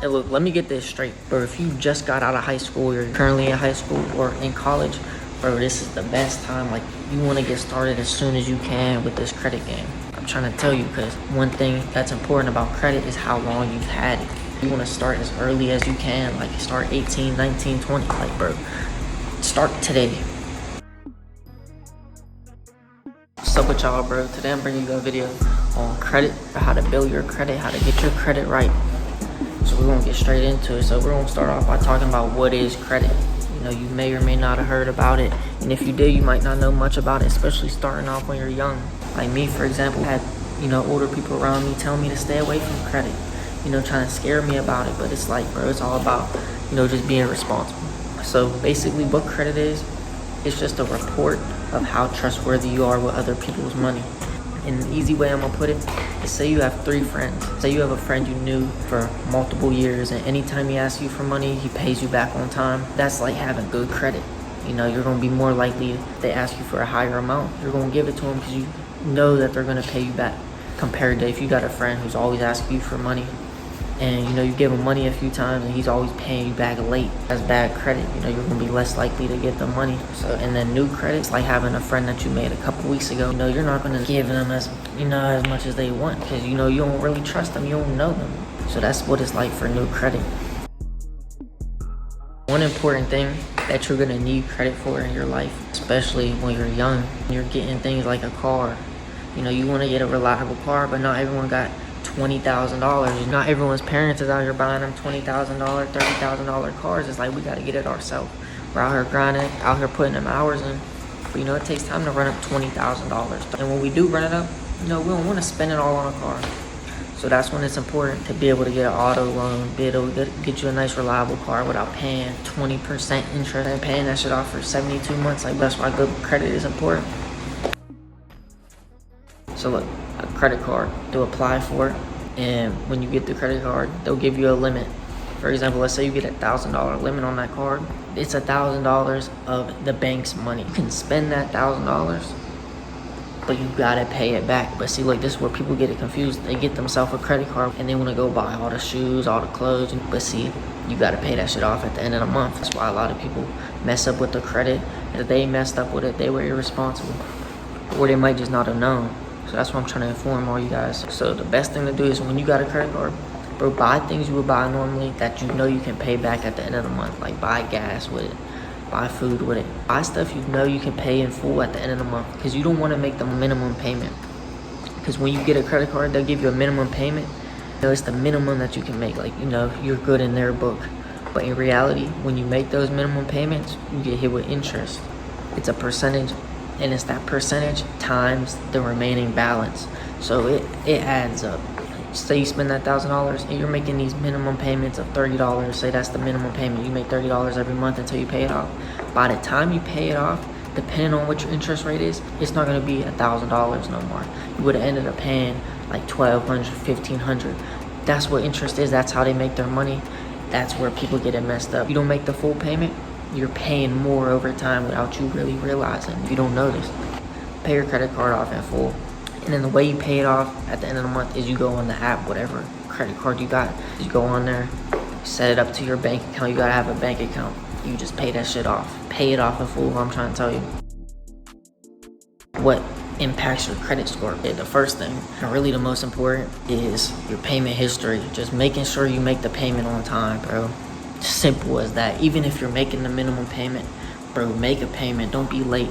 And look, let me get this straight, bro. If you just got out of high school, you're currently in high school or in college, bro, this is the best time. Like, you want to get started as soon as you can with this credit game. I'm trying to tell you, because one thing that's important about credit is how long you've had it. You want to start as early as you can, like start 18, 19, 20, like, bro, start today. What's up with y'all, bro? Today I'm bringing you a video on credit, how to build your credit, how to get your credit right. So we're gonna get straight into it. So we're gonna start off by talking about what is credit. You know, you may or may not have heard about it, and if you did, you might not know much about it, especially starting off when you're young. Like me, for example, had, you know, older people around me telling me to stay away from credit, you know, trying to scare me about it. But it's like, bro, it's all about, you know, just being responsible. So basically what credit is, it's just a report of how trustworthy you are with other people's money. And the easy way I'm gonna put it is, say you have 3 friends. Say you have a friend you knew for multiple years, and anytime he asks you for money, he pays you back on time. That's like having good credit. You know, you're gonna be more likely, if they ask you for a higher amount, you're gonna give it to them because you know that they're gonna pay you back. Compared to if you got a friend who's always asking you for money, and you know, you give him money a few times and he's always paying you back late, that's bad credit. You know, you're gonna be less likely to get the money. So, and then new credit's like having a friend that you made a couple weeks ago. You know, you're not gonna give them as, you know, as much as they want, because you know, you don't really trust them, you don't know them. So that's what it's like for new credit. One important thing that you're gonna need credit for in your life, especially when you're young, you're getting things like a car. You know, you wanna get a reliable car, but not everyone got $20,000. Not everyone's parents is out here buying them $20,000, $30,000 cars. It's like, we got to get it ourselves. We're out here grinding, out here putting them hours in. But you know, it takes time to run up $20,000. And when we do run it up, you know, we don't want to spend it all on a car. So that's when it's important to be able to get an auto loan, be able to get you a nice reliable car without paying 20% interest and paying that shit off for 72 months. Like, that's why good credit is important. So look, a credit card to apply for it, and when you get the credit card, they'll give you a limit. For example, let's say you get $1,000 limit on that card. It's $1,000 of the bank's money. You can spend that $1,000, but you gotta pay it back. But see, like, this is where people get it confused. They get themselves a credit card and they want to go buy all the shoes, all the clothes, but see, you gotta pay that shit off at the end of the month. That's why a lot of people mess up with the credit, and if they messed up with it, they were irresponsible, or they might just not have known. So that's what I'm trying to inform all you guys. So the best thing to do is, when you got a credit card, bro, buy things you would buy normally that you know you can pay back at the end of the month. Like, buy gas with it, buy food with it, buy stuff you know you can pay in full at the end of the month, because you don't want to make the minimum payment. Because when you get a credit card, they'll give you a minimum payment. You know, it's the minimum that you can make. Like, you know, you're good in their book. But in reality, when you make those minimum payments, you get hit with interest. It's a percentage, and it's that percentage times the remaining balance. So it adds up. Say you spend that $1,000 and you're making these minimum payments of $30. Say that's the minimum payment. You make $30 every month until you pay it off. By the time you pay it off, depending on what your interest rate is, it's not going to be $1,000 no more. You would have ended up paying like $1,200, $1,500. That's what interest is. That's how they make their money. That's where people get it messed up. You don't make the full payment, you're paying more over time without you really realizing. You don't notice. Pay your credit card off in full. And then the way you pay it off at the end of the month is you go on the app, whatever credit card you got. You go on there, set it up to your bank account. You gotta have a bank account. You just pay that shit off. Pay it off in full, I'm trying to tell you. What impacts your credit score? The first thing, and really the most important, is your payment history. Just making sure you make the payment on time, bro. Simple as that. Even if you're making the minimum payment, bro, make a payment. Don't be late.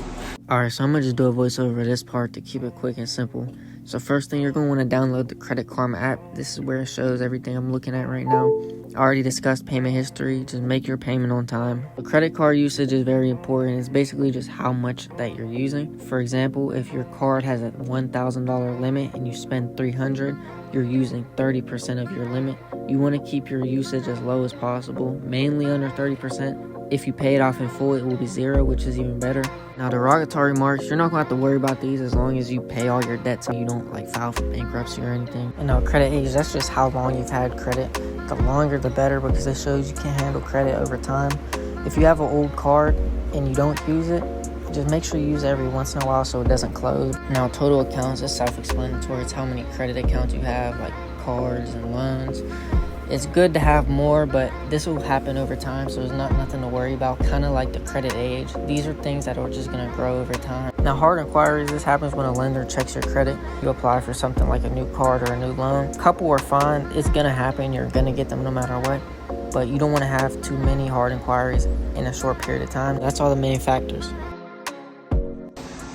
Alright, so I'm gonna just do a voiceover for this part to keep it quick and simple. So first thing, you're gonna want to download the Credit Karma app. This is where it shows everything I'm looking at right now. I already discussed payment history. Just make your payment on time. The credit card usage is very important. It's basically just how much that you're using. For example, if your card has a $1,000 limit and you spend $300, you're using 30% of your limit. You want to keep your usage as low as possible, mainly under 30%. If you pay it off in full, it will be 0, which is even better. Now, derogatory marks, you're not going to have to worry about these as long as you pay all your debts and you don't like file for bankruptcy or anything. And now, credit age, that's just how long you've had credit. The longer, the better, because it shows you can handle credit over time. If you have an old card and you don't use it, just make sure you use it every once in a while so it doesn't close. Now, total accounts is self-explanatory. It's how many credit accounts you have, like cards and loans. It's good to have more, but this will happen over time, so there's nothing to worry about. Kind of like the credit age. These are things that are just going to grow over time. Now, hard inquiries, this happens when a lender checks your credit. You apply for something like a new card or a new loan. Couple are fine. It's going to happen. You're going to get them no matter what. But you don't want to have too many hard inquiries in a short period of time. That's all the main factors.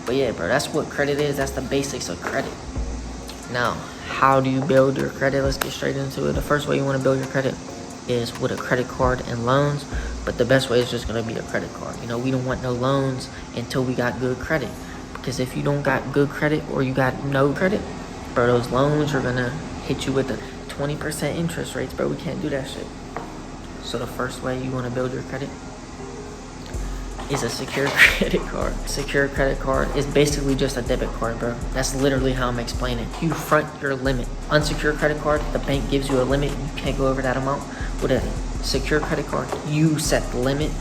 But yeah, bro, that's what credit is. That's the basics of credit. Now, how do you build your credit? Let's get straight into it. The first way you want to build your credit is with a credit card and loans, but the best way is just going to be a credit card. You know, we don't want no loans until we got good credit, because if you don't got good credit or you got no credit, bro, those loans are going to hit you with the 20% interest rates, bro. We can't do that shit. So the first way you want to build your credit is a secure credit card. Secure credit card is basically just a debit card, bro. That's literally how I'm explaining it. You front your limit. Unsecured credit card, the bank gives you a limit. You can't go over that amount. With a secure credit card, you set the limit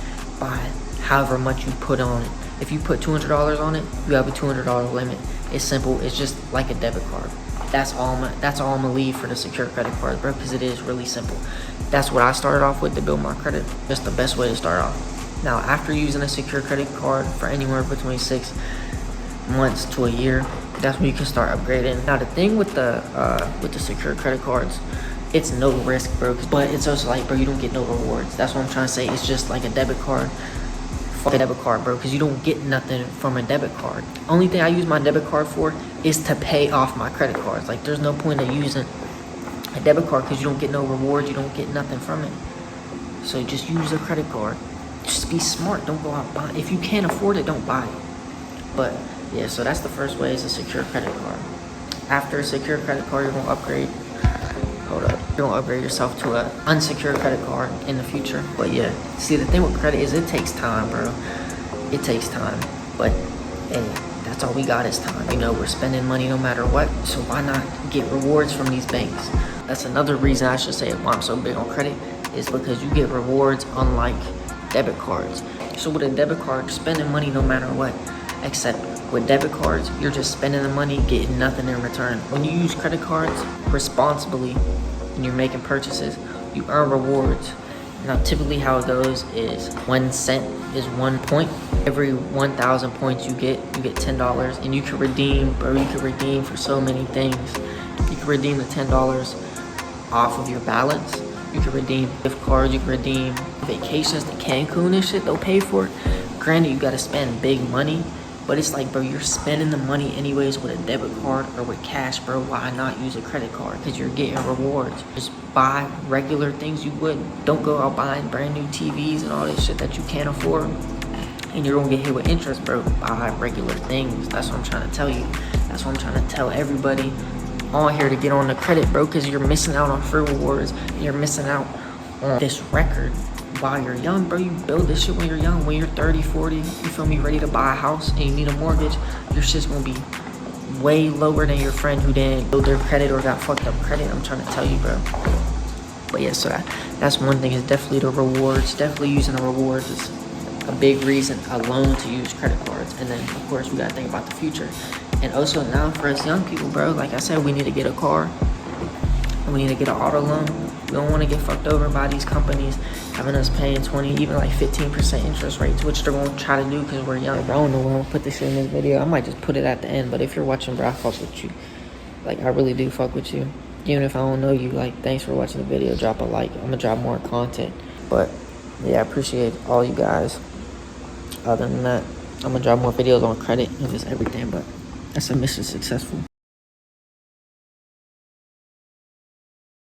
by however much you put on it. If you put $200 on it, you have a $200 limit. It's simple. It's just like a debit card. That's all I'm gonna leave for the secure credit card, bro, because it is really simple. That's what I started off with to build my credit. That's the best way to start off. Now, after using a secure credit card for anywhere between 6 months to a year, that's when you can start upgrading. Now, the thing with the secure credit cards, it's no risk, bro. But it's also like, bro, you don't get no rewards. That's what I'm trying to say. It's just like a debit card. Fuck a debit card, bro, because you don't get nothing from a debit card. Only thing I use my debit card for is to pay off my credit cards. Like, there's no point of using a debit card because you don't get no rewards. You don't get nothing from it. So just use a credit card. Just be smart. Don't go out buying. If you can't afford it, don't buy it. But yeah, so that's the first way, is a secure credit card. After a secure credit card, you're gonna upgrade. Hold up. You're gonna upgrade yourself to an unsecured credit card in the future. But yeah, see, the thing with credit is it takes time, bro. It takes time. But hey, that's all we got is time. You know, we're spending money no matter what. So why not get rewards from these banks? That's another reason I should say why I'm so big on credit, is because you get rewards unlike debit cards. So with a debit card, you're spending money no matter what, except with debit cards, you're just spending the money, getting nothing in return. When you use credit cards responsibly and you're making purchases, you earn rewards. Now, typically how it goes is 1 cent is 1 point. Every 1,000 points you get $10, and you can redeem, bro. You can redeem for so many things. You can redeem the $10 off of your balance. You can redeem gift cards. You can redeem vacations to Cancun and shit. They'll pay for it. Granted, you gotta spend big money, but it's like, bro, you're spending the money anyways with a debit card or with cash, bro. Why not use a credit card? Because you're getting rewards. Just buy regular things you would. Don't go out buying brand new TVs and all this shit that you can't afford, and you're gonna get hit with interest, bro. Buy regular things. That's what I'm trying to tell you. That's what I'm trying to tell everybody on here to get on the credit, bro, because you're missing out on free rewards. You're missing out on this record while you're young, bro. You build this shit when you're young. When you're 30, 40, you feel me, ready to buy a house and you need a mortgage, your shit's gonna be way lower than your friend who didn't build their credit or got fucked up credit. I'm trying to tell you, bro. But yeah, so that's one thing, is definitely the rewards. Definitely using the rewards is a big reason alone to use credit cards. And then, of course, we gotta think about the future. And also now for us young people, bro, like I said, we need to get a car. And we need to get an auto loan. We don't want to get fucked over by these companies having us paying 20, even like 15% interest rates, which they're going to try to do because we're young. Bro, I don't know when I'm going to put this shit in this video. I might just put it at the end. But if you're watching, bro, I fuck with you. Like, I really do fuck with you. Even if I don't know you, like, thanks for watching the video. Drop a like. I'm going to drop more content. But yeah, I appreciate all you guys. Other than that, I'm going to drop more videos on credit and just everything. But that's a Missonsuccessfull.